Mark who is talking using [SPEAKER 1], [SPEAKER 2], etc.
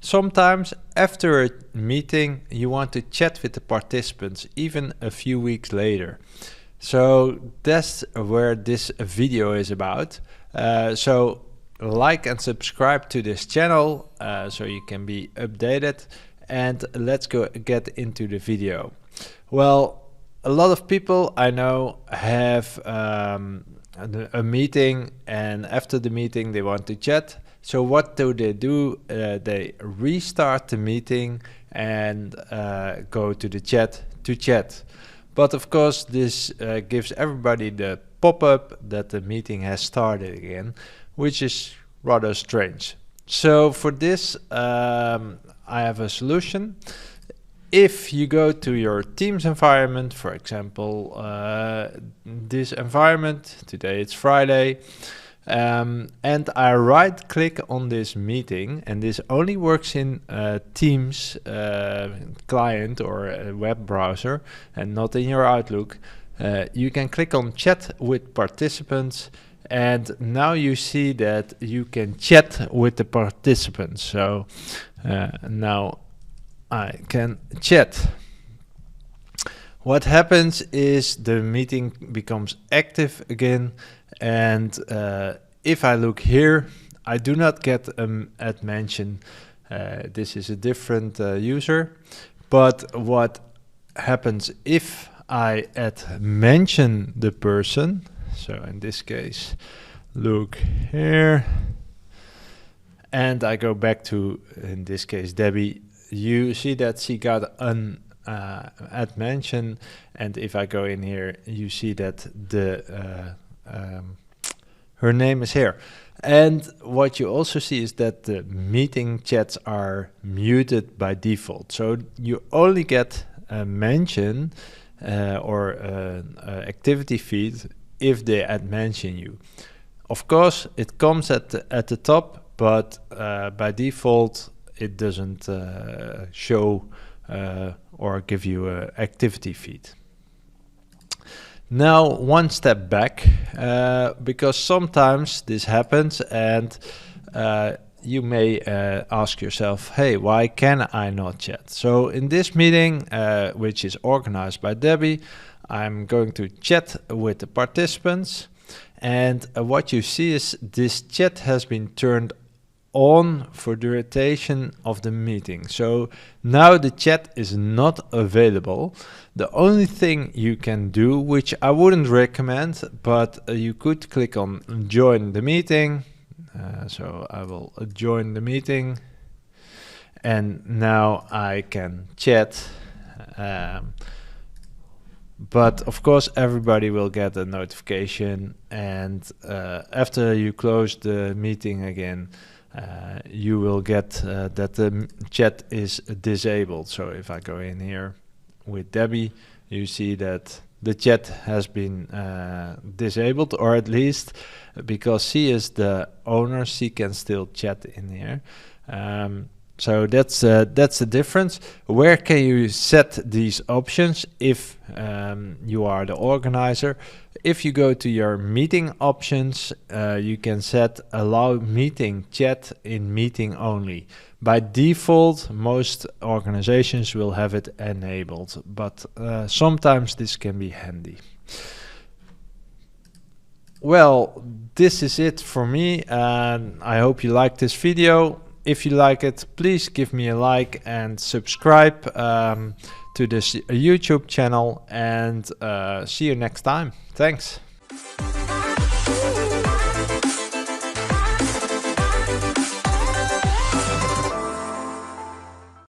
[SPEAKER 1] Sometimes after a meeting you want to chat with the participants even a few weeks later. So that's where this video is about. So like and subscribe to this channel so you can be updated, and let's get into the video. Well, a lot of people I know have a meeting, and after the meeting they want to chat. So what do? They restart the meeting and go to the chat to chat. But of course this gives everybody the pop-up that the meeting has started again, which is rather strange. So for this I have a solution. If you go to your Teams environment, for example this environment, today it's Friday, and I right click on this meeting, and this only works in Teams client or a web browser and not in your Outlook. You can click on chat with participants, and now you see that you can chat with the participants. So now I can chat. What happens is the meeting becomes active again, and if I look here, I do not get at mention. This is a different user, but what happens if I add mention the person? So in this case, look here, and I go back to, in this case, Debbie. You see that she got an add mention, and if I go in here, you see that the her name is here. And what you also see is that the meeting chats are muted by default. So you only get a mention or activity feed if they add mention you. Of course, it comes at the top, but by default it doesn't show or give you an activity feed. Now one step back, because sometimes this happens, and you may ask yourself, hey, why can I not chat? So in this meeting, which is organized by Debbie, I'm going to chat with the participants, and what you see is this chat has been turned on for the duration of the meeting. So now the chat is not available. The only thing you can do, which I wouldn't recommend, but you could click on join the meeting. So I will join the meeting, and now I can chat. But of course everybody will get a notification, and after you close the meeting again, you will get that the chat is disabled. So if I go in here with Debbie, you see that the chat has been disabled, or at least because she is the owner, she can still chat in here. So that's the difference. Where can you set these options if you are the organizer? If you go to your meeting options, you can set allow meeting chat in meeting only. By default, most organizations will have it enabled, but sometimes this can be handy. Well, this is it for me, and I hope you like this video. If you like it, please give me a like and subscribe to this YouTube channel, and see you next time. Thanks.